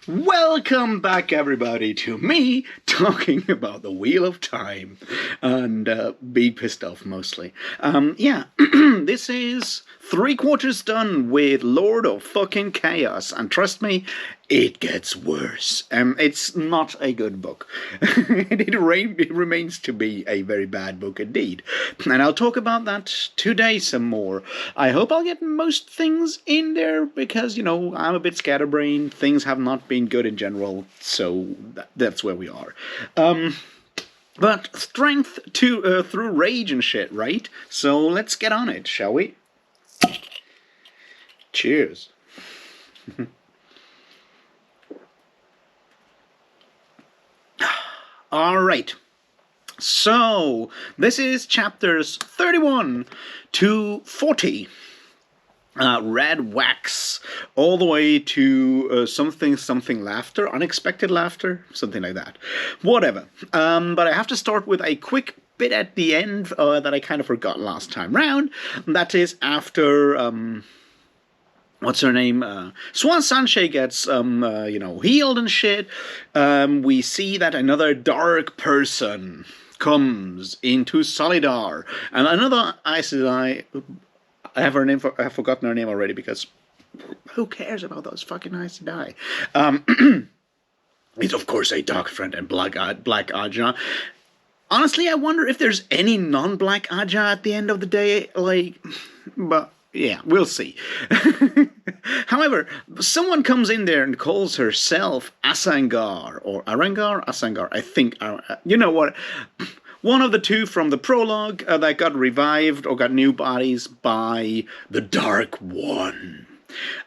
Welcome back, everybody, to me talking about the Wheel of Time and being pissed off mostly. This is 3/4 done with Lord of fucking Chaos, and trust me, it gets worse. It's not a good book. It remains to be a very bad book indeed. And I'll talk about that today some more. I hope I'll get most things in there because, I'm a bit scatterbrained. Things have not been good in general, so that's where we are. But strength through rage and shit, right? So let's get on it, shall we? Cheers. All right. So, this is chapters 31 to 40. Red wax, all the way to something laughter, unexpected laughter, something like that. Whatever. But I have to start with a quick bit at the end that I kind of forgot last time round. That is after... what's her name? Swan Sanche gets, healed and shit. We see that another dark person comes into Solidar. And another Aes Sedai, I have forgotten her name already because who cares about those fucking Aes Sedai? It's of course a dark friend and Black Aja. Honestly, I wonder if there's any non-Black Aja at the end of the day, but... yeah, we'll see. However, someone comes in there and calls herself Asangar, or Arangar? Asangar, I think. You know what? One of the two from the prologue that got revived or got new bodies by the Dark One.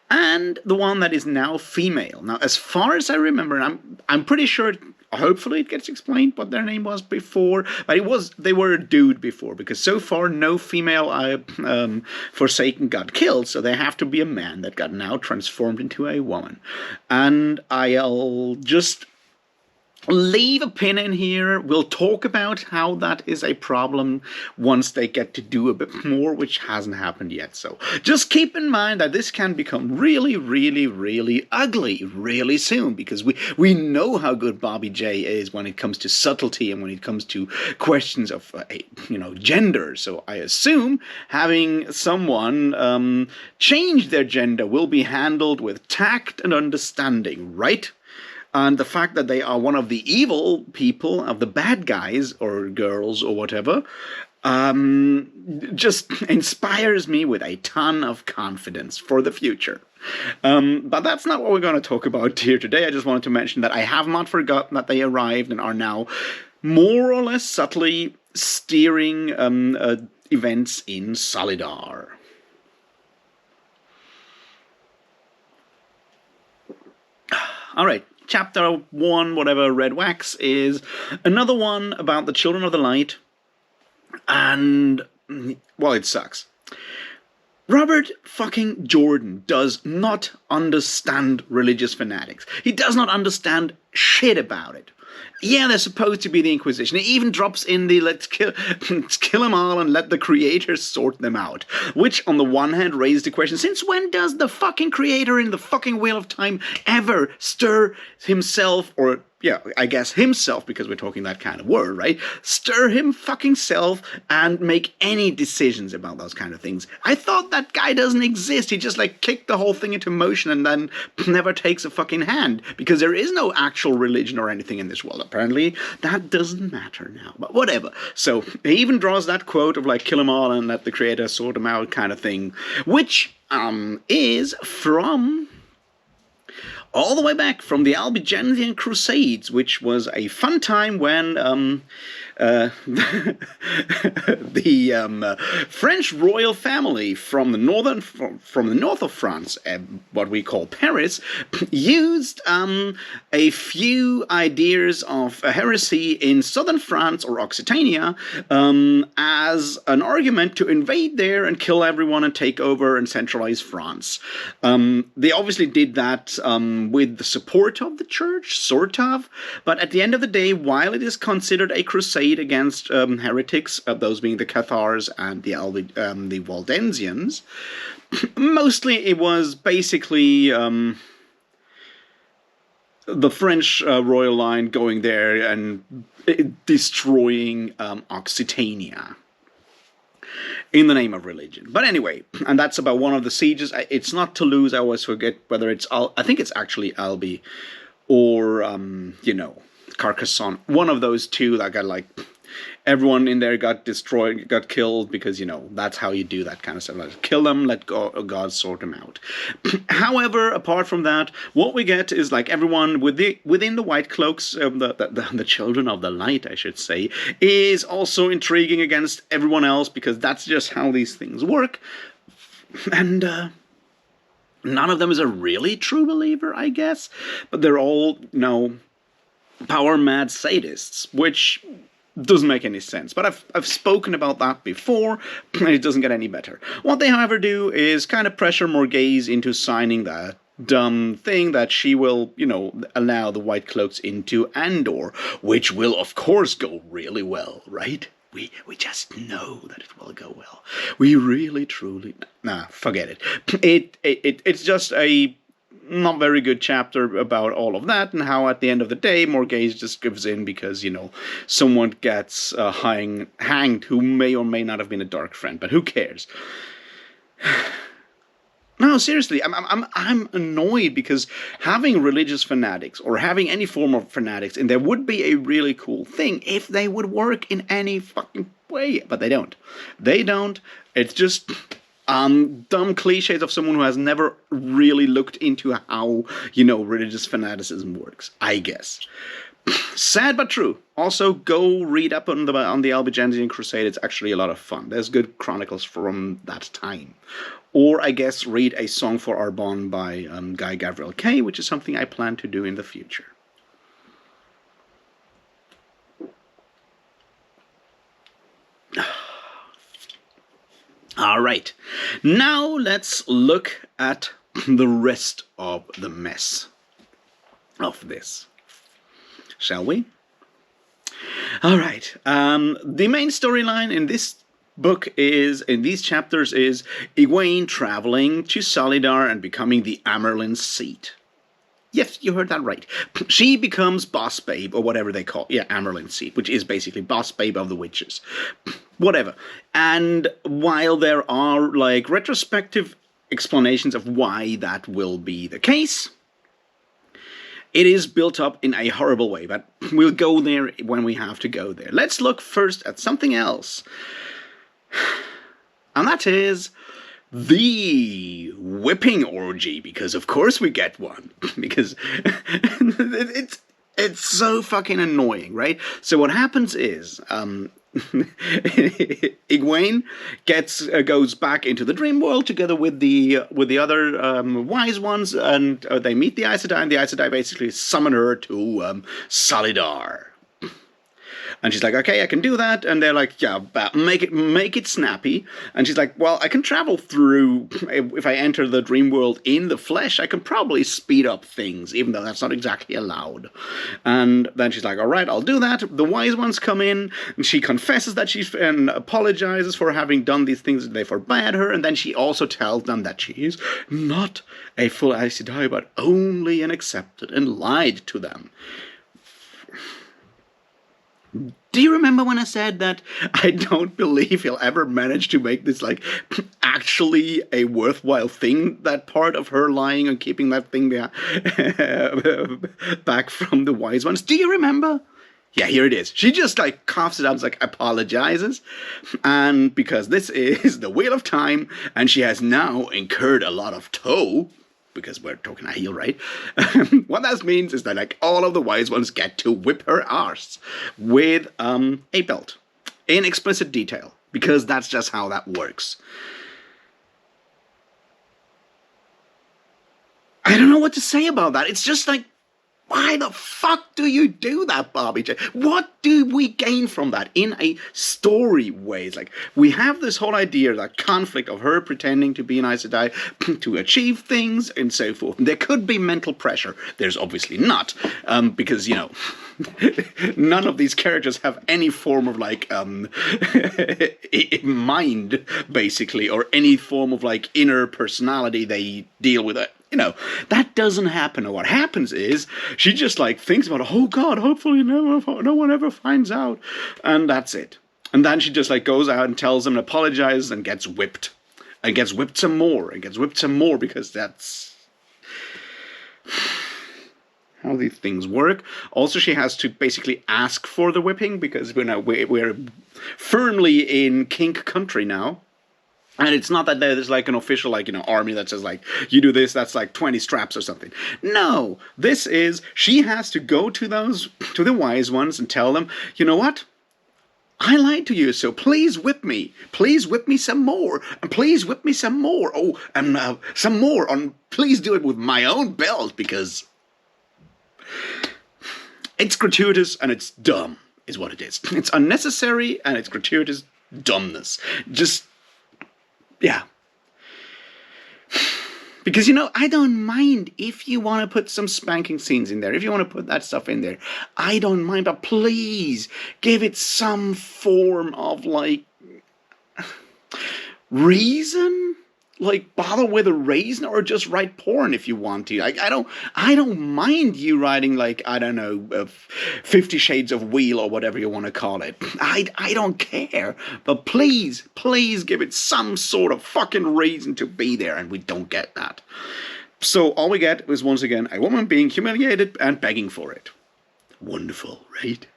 And the one that is now female. Now, as far as I remember, I'm pretty sure... hopefully it gets explained what their name was before, but they were a dude before, because so far no female Forsaken got killed, so they have to be a man that got now transformed into a woman. And I'll just leave a pin in here. We'll talk about how that is a problem once they get to do a bit more, which hasn't happened yet. So just keep in mind that this can become really, really, really ugly really soon, because we know how good Bobby J is when it comes to subtlety and when it comes to questions of gender. So I assume having someone change their gender will be handled with tact and understanding, right? And the fact that they are one of the evil people, of the bad guys or girls or whatever, just inspires me with a ton of confidence for the future. But that's not what we're going to talk about here today. I just wanted to mention that I have not forgotten that they arrived and are now more or less subtly steering events in Solidar. All right. Chapter 1, whatever, Red Wax, is another one about the Children of the Light, and, well, it sucks. Robert fucking Jordan does not understand religious fanatics. He does not understand shit about it. Yeah, they're supposed to be the Inquisition. It even drops in the let's kill them all and let the creators sort them out. Which, on the one hand, raises the question, since when does the fucking creator in the fucking Wheel of Time ever stir himself, or, yeah, I guess himself, because we're talking that kind of word, right? Stir him fucking self and make any decisions about those kind of things. I thought that guy doesn't exist. He just, kicked the whole thing into motion and then never takes a fucking hand, because there is no actual religion or anything in this world. Apparently, that doesn't matter now, but whatever. So, he even draws that quote of, kill them all and let the creator sort them out kind of thing, which, is from... all the way back from the Albigensian Crusades, which was a fun time when the French royal family from the north of France, what we call Paris, used a few ideas of heresy in southern France or Occitania as an argument to invade there and kill everyone and take over and centralize France. They obviously did that with the support of the church, sort of, but at the end of the day, while it is considered a crusade against heretics, those being the Cathars and the Waldensians, mostly it was basically the French royal line going there and destroying Occitania in the name of religion. But anyway, and that's about one of the sieges. It's not Toulouse. I always forget whether it's I think it's actually Albi or Carcassonne. One of those two that got like everyone in there got destroyed, got killed, because that's how you do that kind of stuff. Like, kill them, let God sort them out. However, apart from that, what we get is like everyone within the white cloaks, the children of the light, I should say, is also intriguing against everyone else, because that's just how these things work. And none of them is a really true believer, I guess, but they're all power mad sadists, which doesn't make any sense. But I've spoken about that before, and it doesn't get any better. What they, however, do is kind of pressure Morghese into signing that dumb thing that she will, allow the White Cloaks into Andor, which will, of course, go really well, right? We just know that it will go well. We really, truly... Nah, forget it. It's just a not very good chapter about all of that, and how at the end of the day Morghese just gives in because someone gets hanged who may or may not have been a dark friend, but who cares? No, seriously, I'm annoyed, because having religious fanatics, or having any form of fanatics, and there would be a really cool thing if they would work in any fucking way, but they don't. They don't. It's just dumb cliches of someone who has never really looked into how, religious fanaticism works, I guess. Sad but true. Also, go read up on the Albigensian Crusade. It's actually a lot of fun. There's good chronicles from that time. Or, I guess, read A Song for Arbonne by Guy Gavriel Kay, which is something I plan to do in the future. All right, now let's look at the rest of the mess of this, shall we? All right, the main storyline in this book in these chapters is Egwene traveling to Solidar and becoming the Amerlin seat. Yes, you heard that right. She becomes boss babe, or whatever they call it. Yeah, Amerlin seat, which is basically boss babe of the witches. Whatever. And while there are, retrospective explanations of why that will be the case, it is built up in a horrible way, but we'll go there when we have to go there. Let's look first at something else. And that is the whipping orgy, because of course we get one, because it's so fucking annoying, right? So what happens is Egwene goes back into the dream world together with the other wise ones, and they meet the Aes Sedai, and the Aes Sedai basically summon her to Solidar. And she's like, okay, I can do that. And they're like, yeah, but make it snappy. And she's like, well, I can travel through, if I enter the dream world in the flesh, I can probably speed up things, even though that's not exactly allowed. And then she's like, all right, I'll do that. The wise ones come in, and she confesses that and apologizes for having done these things that they forbade her. And then she also tells them that she is not a full Aes Sedai, but only an accepted, and lied to them. Do you remember when I said that I don't believe he'll ever manage to make this, actually a worthwhile thing, that part of her lying and keeping that thing back from the wise ones? Do you remember? Yeah, here it is. She just, coughs it out and, apologizes. And because this is the Wheel of Time, and she has now incurred a lot of toll, because we're talking a heel, right? What that means is that all of the wise ones get to whip her arse with a belt in explicit detail, because that's just how that works. I don't know what to say about that. It's just why the fuck do you do that, Barbie J? What do we gain from that in a story way? We have this whole idea, that conflict of her pretending to be an Aes Sedai to achieve things and so forth. There could be mental pressure. There's obviously not, because, none of these characters have any form of, mind, basically, or any form of, inner personality. They deal with You know, that doesn't happen. Or what happens is she just like thinks about, oh God, hopefully no one ever finds out, and that's it. And then she just like goes out and tells them and apologizes and gets whipped, and gets whipped some more, and gets whipped some more because that's how these things work. Also, she has to basically ask for the whipping because we're firmly in kink country now. And it's not that there's like an official, like, army that says, like, you do this, that's like 20 straps or something. No, this is, she has to go to the wise ones and tell them, you know what? I lied to you, so please whip me. Please whip me some more. And please whip me some more. Oh, and some more. Please do it with my own belt, because it's gratuitous and it's dumb, is what it is. It's unnecessary and it's gratuitous dumbness. Just... yeah. Because, I don't mind if you want to put some spanking scenes in there, if you want to put that stuff in there. I don't mind, but please give it some form of, like, reason? Like, bother with a reason, or just write porn if you want to. Like, I don't mind you writing, like, I don't know, 50 Shades of Wheel or whatever you want to call it. I don't care. But please give it some sort of fucking reason to be there, and we don't get that. So all we get is, once again, a woman being humiliated and begging for it. Wonderful, right?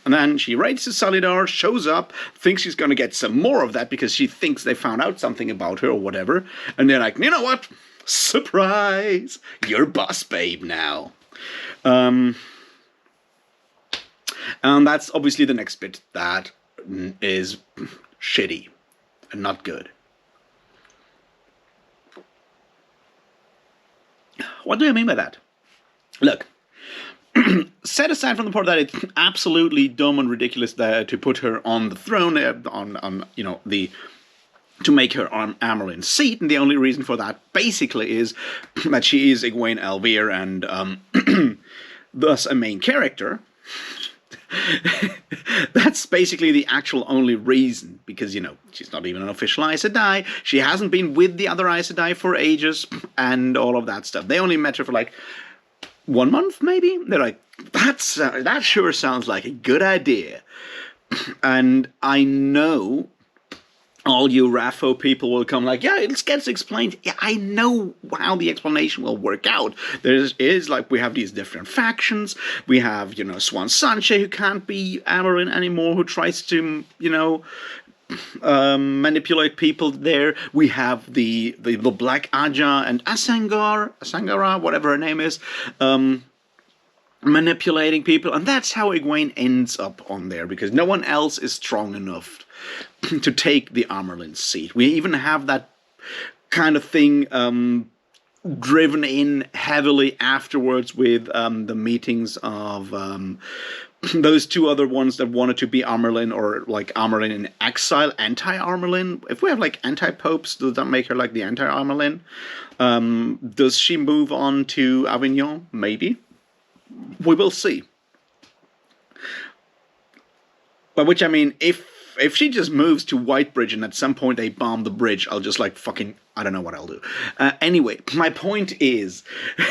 And then she writes to Solidar, shows up, thinks she's going to get some more of that because she thinks they found out something about her or whatever. And they're like, you know what? Surprise! You're boss babe now. And that's obviously the next bit that is shitty and not good. What do I mean by that? Look. Set aside from the part that it's absolutely dumb and ridiculous to put her on the throne, to make her on Amerlin's seat, and the only reason for that basically is that she is Egwene Elvire and thus a main character. That's basically the actual only reason, because, she's not even an official Aes Sedai. She hasn't been with the other Aes Sedai for ages, and all of that stuff. They only met her for like 1 month, maybe? They're like, that sure sounds like a good idea. And I know all you Raffo people will come like, yeah, let's get it explained. Yeah, I know how the explanation will work out. There is like, we have these different factions. We have, Swan Sanche, who can't be Amorin anymore, who tries to, manipulate people there. We have the Black Aja and Asangara, whatever her name is, manipulating people, and that's how Egwene ends up on there, because no one else is strong enough to take the Amerlin's seat. We even have that kind of thing driven in heavily afterwards with the meetings of those two other ones that wanted to be Amerlin, or like Amerlin in exile, anti-Amerlin. If we have like anti-popes, does that make her like the anti-Amerlin? Does she move on to Avignon? Maybe. We will see. By which I mean, if she just moves to Whitebridge and at some point they bomb the bridge, I'll just like fucking, I don't know what I'll do. Anyway, my point is,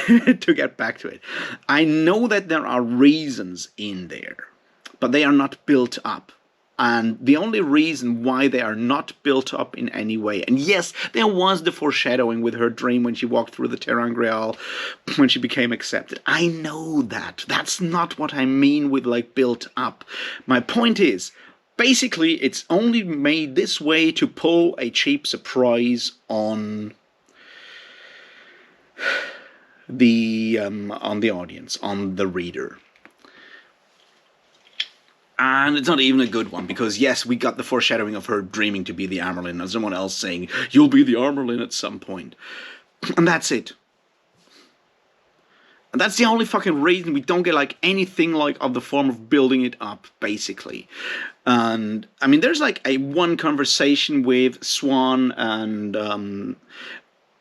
to get back to it, I know that there are reasons in there, but they are not built up. And the only reason why they are not built up in any way, and yes, there was the foreshadowing with her dream when she walked through the ter'angreal, when she became accepted. I know that. That's not what I mean with like built up. My point is, basically, it's only made this way to pull a cheap surprise on the audience, on the reader. And it's not even a good one, because yes, we got the foreshadowing of her dreaming to be the Amerlin, and someone else saying, you'll be the Amerlin at some point. And that's it. And that's the only fucking reason we don't get like anything like of the form of building it up, basically. And I mean, there's like one conversation with Swan and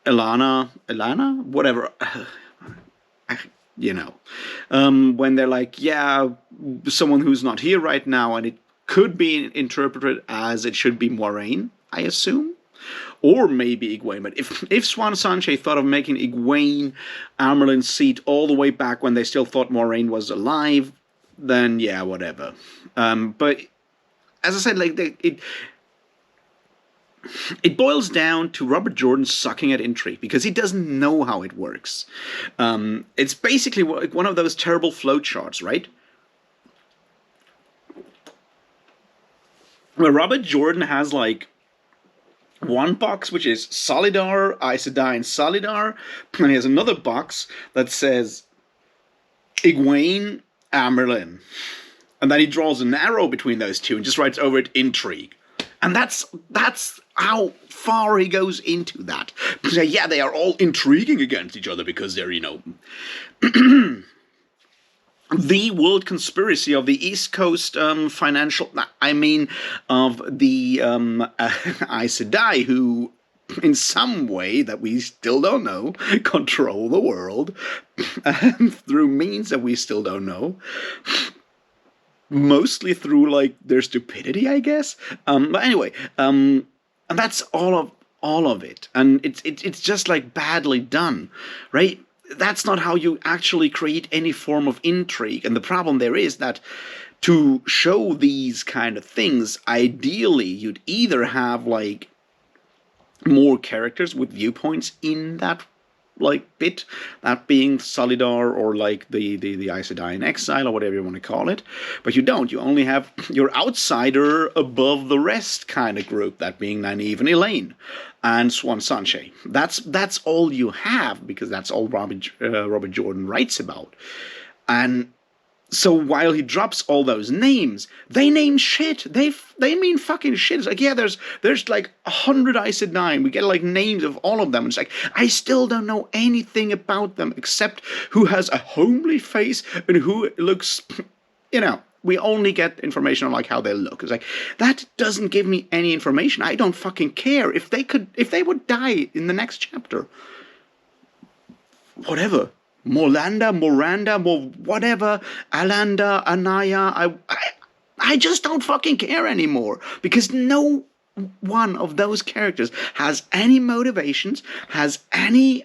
Ilana, whatever. When they're like, yeah, someone who's not here right now, and it could be interpreted as it should be Moiraine, I assume. or maybe Egwene. But if Swan Sanche thought of making Egwene Amerlin's seat all the way back when they still thought Moraine was alive, then yeah, whatever. But as I said, like it boils down to Robert Jordan sucking at intrigue because he doesn't know how it works. It's basically one of those terrible flowcharts, right? Where Robert Jordan has like one box which is Solidar, Aes Sedai, and Solidar, and he has another box that says Egwene, Amerlin. And then he draws an arrow between those two and just writes over it intrigue. And that's how far he goes into that. Yeah, they are all intriguing against each other because they're, the world conspiracy of the East Coast financial... of the Aes Sedai, who, in some way that we still don't know, control the world through means that we still don't know. Mostly through, like, their stupidity, I guess. But anyway, and that's all of it. And it's just, like, badly done, right? That's not how you actually create any form of intrigue. And the problem there is that to show these kind of things, ideally, you'd either have, like, more characters with viewpoints in that, like, bit, that being Solidar or, like, the Aes Sedai in Exile or whatever you want to call it. But you don't. You only have your outsider above the rest kind of group, that being Nynaeve and Elaine and Swan Sanche. That's all you have, because that's all Robert Jordan writes about. And so while he drops all those names, they name shit. They mean fucking shit. It's like, yeah, there's like 100 Aes Sedai, and we get like names of all of them. It's like, I still don't know anything about them except who has a homely face and who looks, we only get information on like how they look. It's like, that doesn't give me any information. I don't fucking care. If they would die in the next chapter, whatever. Morlanda, Moranda, whatever, Alanda, Anaya, I just don't fucking care anymore, because no one of those characters has any motivations, has any,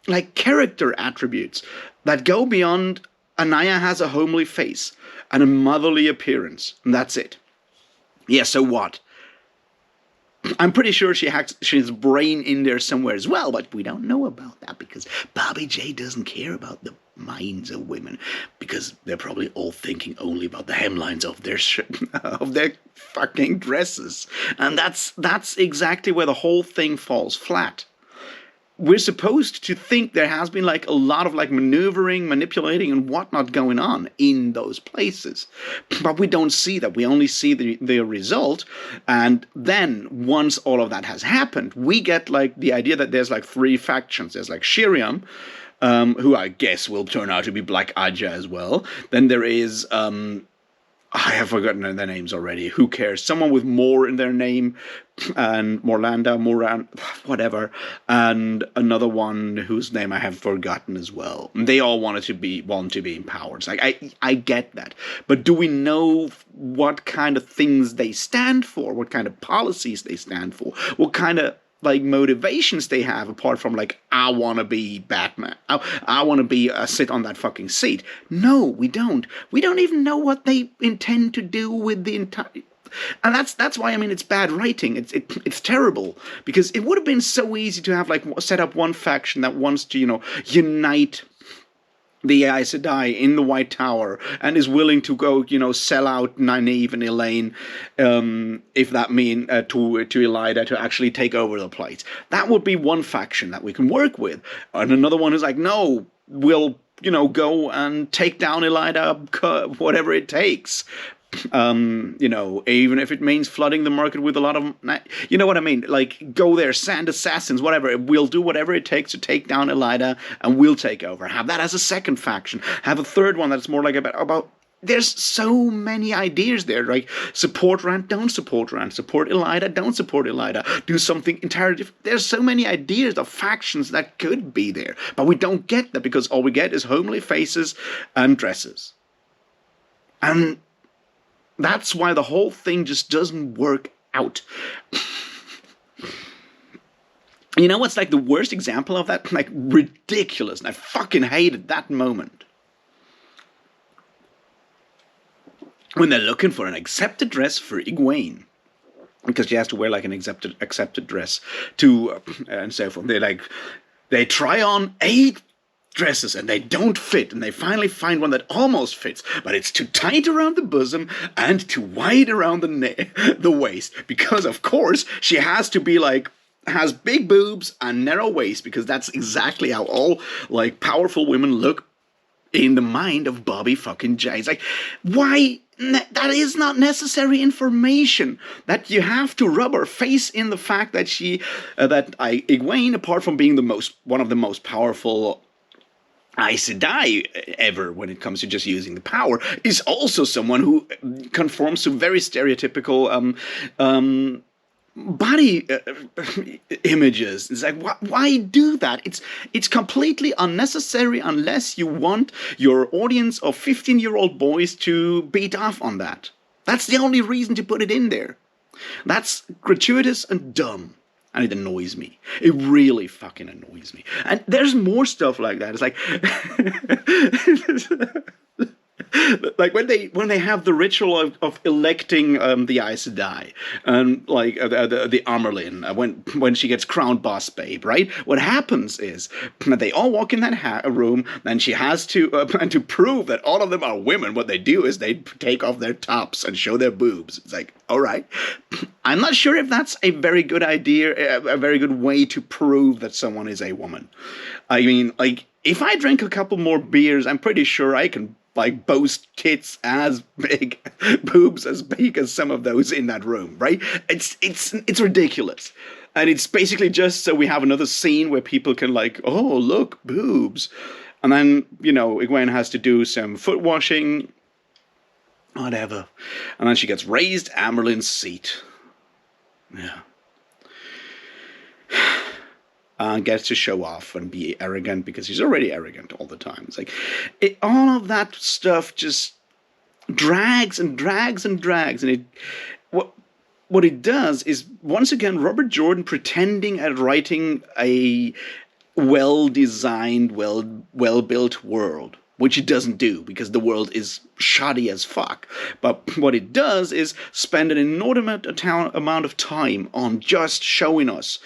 like, character attributes that go beyond Anaya has a homely face and a motherly appearance, and that's it. Yeah, so what? I'm pretty sure she has brain in there somewhere as well, but we don't know about that because Bobby J doesn't care about the minds of women, because they're probably all thinking only about the hemlines of their fucking dresses, and that's exactly where the whole thing falls flat. We're supposed to think there has been like a lot of like maneuvering, manipulating, and whatnot going on in those places. But we don't see that. We only see the result. And then once all of that has happened, we get like the idea that there's like three factions. There's like Shiriam, who I guess will turn out to be Black Aja as well. Then there is... I have forgotten their names already. Who cares? Someone with more in their name, and Morlanda, Moran, whatever, and another one whose name I have forgotten as well. They all want to be empowered. It's like, I get that, but do we know what kind of things they stand for? What kind of policies they stand for? What kind of like motivations they have, apart from like, I want to be Batman, I want to be sit on that fucking seat? No, we don't. We don't even know what they intend to do with the entire. And that's why, I mean, it's bad writing. It's terrible, because it would have been so easy to have like set up one faction that wants to unite the Aes Sedai in the White Tower and is willing to go, sell out Nynaeve and Elaine, if that mean to Elida to actually take over the place. That would be one faction that we can work with. And another one is like, no, we'll, go and take down Elida, whatever it takes. Even if it means flooding the market with a lot of, you know what I mean? Like, go there, sand assassins, whatever. We'll do whatever it takes to take down Elida, and we'll take over. Have that as a second faction. Have a third one that's more like about. There's so many ideas there. Like, support Rand, don't support Rand. Support Elida, don't support Elida. Do something entirely different. There's so many ideas of factions that could be there, but we don't get that because all we get is homely faces and dresses. And that's why the whole thing just doesn't work out. You know what's like the worst example of that? Like ridiculous. And I fucking hated that moment. When they're looking for an accepted dress for Egwene. Because she has to wear like an accepted dress to and so forth. They try on 8 dresses and they don't fit, and they finally find one that almost fits, but it's too tight around the bosom and too wide around the waist, because of course she has to be like has big boobs and narrow waist, because that's exactly how all like powerful women look in the mind of Bobby fucking Jay. It's like, why? That is not necessary information. That you have to rub her face in the fact that Egwene, apart from being one of the most powerful Aes Sedai ever when it comes to just using the power, is also someone who conforms to very stereotypical body images. It's like, why do that? It's completely unnecessary unless you want your audience of 15-year-old boys to beat off on that. That's the only reason to put it in there. That's gratuitous and dumb. And it annoys me. It really fucking annoys me. And there's more stuff like that. It's like like when they have the ritual of electing the Aes Sedai, and like the Amerlin, when she gets crowned boss babe, right? What happens is that they all walk in that room, and she has to and to prove that all of them are women, what they do is they take off their tops and show their boobs. It's like, all right, I'm not sure if that's a very good idea, a very good way to prove that someone is a woman. I mean, like, if I drink a couple more beers, I'm pretty sure I can like boast tits as big, boobs as big as some of those in that room, right? It's ridiculous. And it's basically just so we have another scene where people can like, oh, look, boobs. And then, Egwene has to do some foot washing, whatever. And then she gets raised Amerlin's seat. Yeah. And gets to show off and be arrogant, because he's already arrogant all the time. It's like, all of that stuff just drags and drags and drags. And what it does is, once again, Robert Jordan pretending at writing a well-designed, well-built world, which it doesn't do, because the world is shoddy as fuck. But what it does is spend an inordinate amount of time on just showing us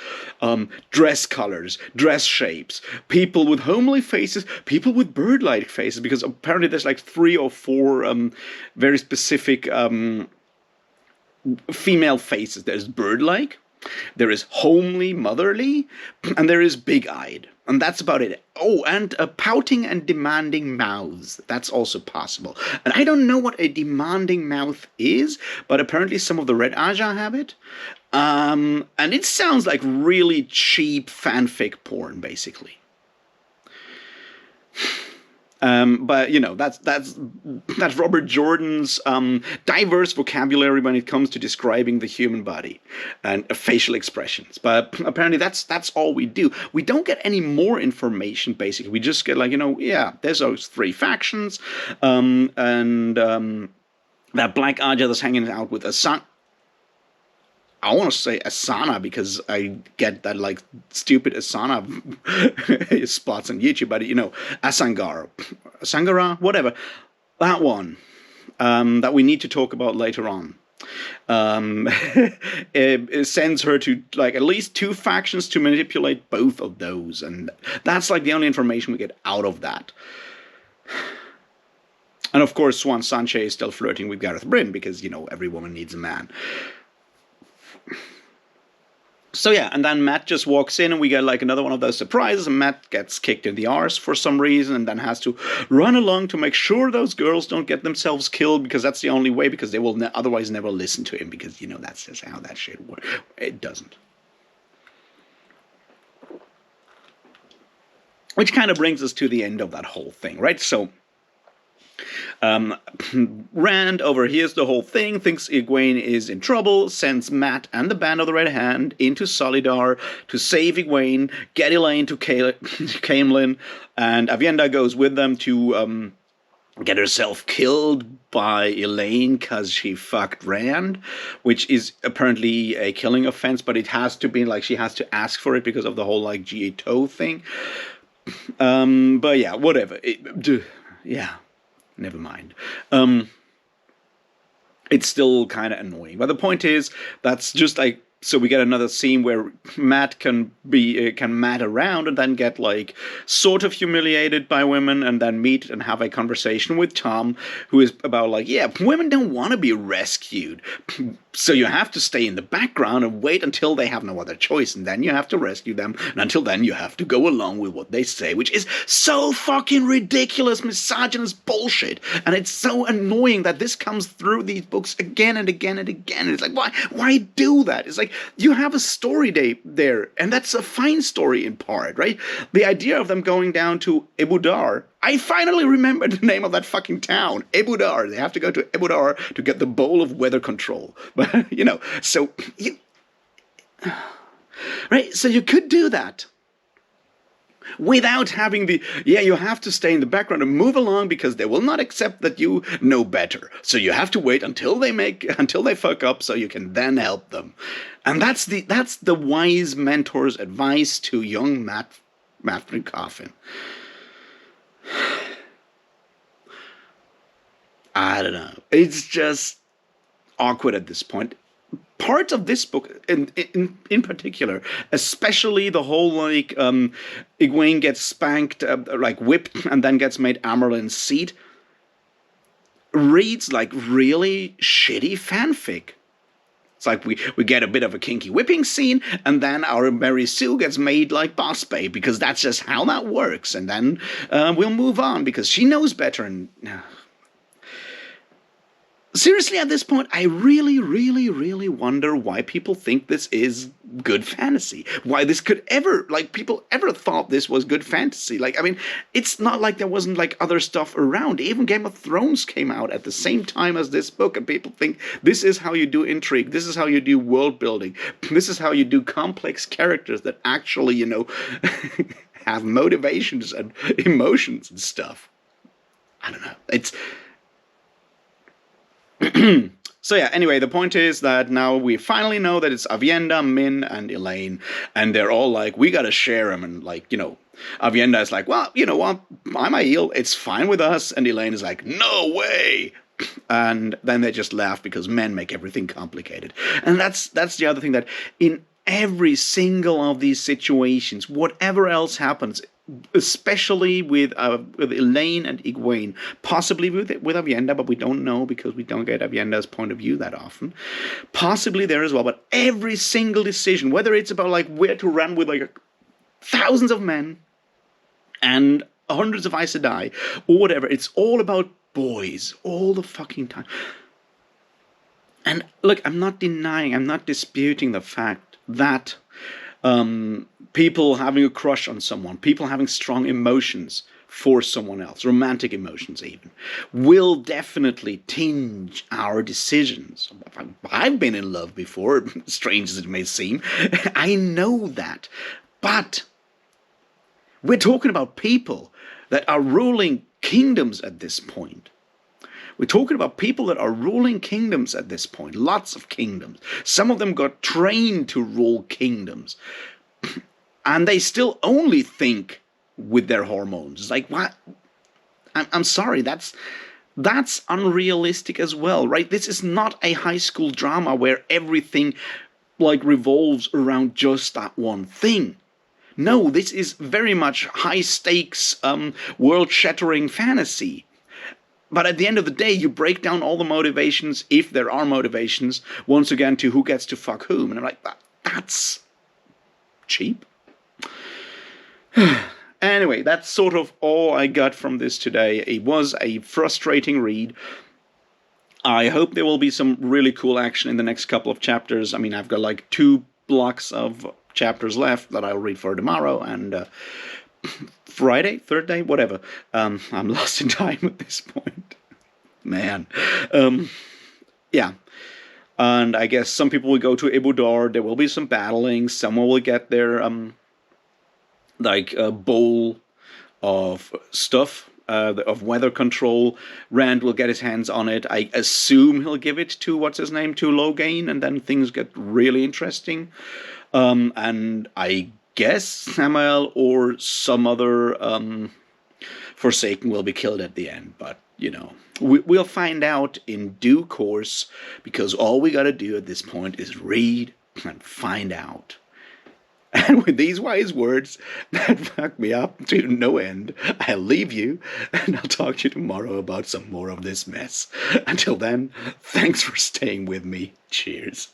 dress colors, dress shapes, people with homely faces, people with bird-like faces, because apparently there's like 3 or 4 very specific female faces. There's bird-like, there is homely, motherly, and there is big-eyed. And that's about it. Oh, and pouting and demanding mouths. That's also possible. And I don't know what a demanding mouth is, but apparently some of the Red Aja have it. And it sounds like really cheap fanfic porn, basically. But that's Robert Jordan's diverse vocabulary when it comes to describing the human body and facial expressions. But apparently that's all we do. We don't get any more information. Basically, we just get like, there's those 3 factions, and that Black Aja that's hanging out with Asana. I want to say Asana because I get that like stupid Asana spots on YouTube, but Asangara, whatever, that one that we need to talk about later on. It sends her to like at least 2 factions to manipulate both of those, and that's like the only information we get out of that. And of course, Swan Sanche is still flirting with Gareth Bryn because every woman needs a man. So yeah, and then Matt just walks in and we get like another one of those surprises, and Matt gets kicked in the arse for some reason, and then has to run along to make sure those girls don't get themselves killed, because that's the only way, because they will otherwise never listen to him, because that's just how that shit works. It doesn't. Which kind of brings us to the end of that whole thing, right? So Rand overhears the whole thing, thinks Egwene is in trouble, sends Matt and the Band of the Red Hand into Solidar to save Egwene, get Elaine to Caemlyn, and Aviendha goes with them to get herself killed by Elaine because she fucked Rand, which is apparently a killing offense, but it has to be like she has to ask for it because of the whole like G.A. Toe thing. But yeah, whatever. Yeah, never mind. It's still kind of annoying. But the point is, that's just like, so we get another scene where Matt can mat around and then get like sort of humiliated by women and then meet and have a conversation with Tom, who is about like, yeah, women don't want to be rescued, so you have to stay in the background and wait until they have no other choice, and then you have to rescue them, and until then you have to go along with what they say, which is so fucking ridiculous, misogynist bullshit. And it's so annoying that this comes through these books again and again and again. And it's like, why do that? It's like, you have a story there, and that's a fine story in part, right? The idea of them going down to Ebudar. I finally remembered the name of that fucking town, Ebudar. They have to go to Ebudar to get the bowl of weather control. But, so, right? So you could do that without having you have to stay in the background and move along because they will not accept that you know better. So you have to wait until they fuck up so you can then help them. And that's the wise mentor's advice to young Matt Coffin. I don't know. It's just awkward at this point. Parts of this book, in particular, especially the whole like Egwene gets spanked, like whipped, and then gets made Amerlin's seat, reads like really shitty fanfic. It's like we get a bit of a kinky whipping scene, and then our Mary Sue gets made like Boss Babe, because that's just how that works. And then we'll move on because she knows better. And seriously, at this point, I really, really, really wonder why people think this is good fantasy. Why this could ever, like, people ever thought this was good fantasy. Like, I mean, it's not like there wasn't, like, other stuff around. Even Game of Thrones came out at the same time as this book, and people think this is how you do intrigue. This is how you do world building. This is how you do complex characters that actually, have motivations and emotions and stuff. I don't know. It's... So yeah, anyway, the point is that now we finally know that it's Aviendha, Min, and Elaine, and they're all like, we gotta share him, and like, Aviendha is like, well, you know what, I'm a heel, it's fine with us, and Elaine is like, no way! And then they just laugh because men make everything complicated. And that's the other thing, that in every single of these situations, whatever else happens, especially with Elaine and Egwene, possibly with Aviendha, but we don't know because we don't get Aviendha's point of view that often. Possibly there as well, but every single decision, whether it's about like where to run with like thousands of men and hundreds of Aes Sedai or whatever, it's all about boys all the fucking time. And look, I'm not disputing the fact that people having a crush on someone, people having strong emotions for someone else, romantic emotions even, will definitely tinge our decisions. I've been in love before, strange as it may seem. I know that. But we're talking about people that are ruling kingdoms at this point. We're talking about people that are ruling kingdoms at this point. Lots of kingdoms. Some of them got trained to rule kingdoms. And they still only think with their hormones. It's like, what? I'm sorry, that's unrealistic as well, right? This is not a high school drama where everything like revolves around just that one thing. No, this is very much high stakes, world-shattering fantasy. But at the end of the day, you break down all the motivations, if there are motivations, once again to who gets to fuck whom. And I'm like, that's cheap. Anyway, that's sort of all I got from this today. It was a frustrating read. I hope there will be some really cool action in the next couple of chapters. I mean, I've got like 2 blocks of chapters left that I'll read for tomorrow and Friday, third day, whatever. I'm lost in time at this point. Man. Yeah. And I guess some people will go to Ebudar. There will be some battling. Someone will get their like a bowl of stuff of weather control. Rand will get his hands on it. I assume he'll give it to what's his name, to Logain, and then things get really interesting. And I guess Samael or some other Forsaken will be killed at the end, but we'll find out in due course, because all we gotta do at this point is read and find out. And with these wise words that back me up to no end, I'll leave you, and I'll talk to you tomorrow about some more of this mess. Until then, thanks for staying with me. Cheers.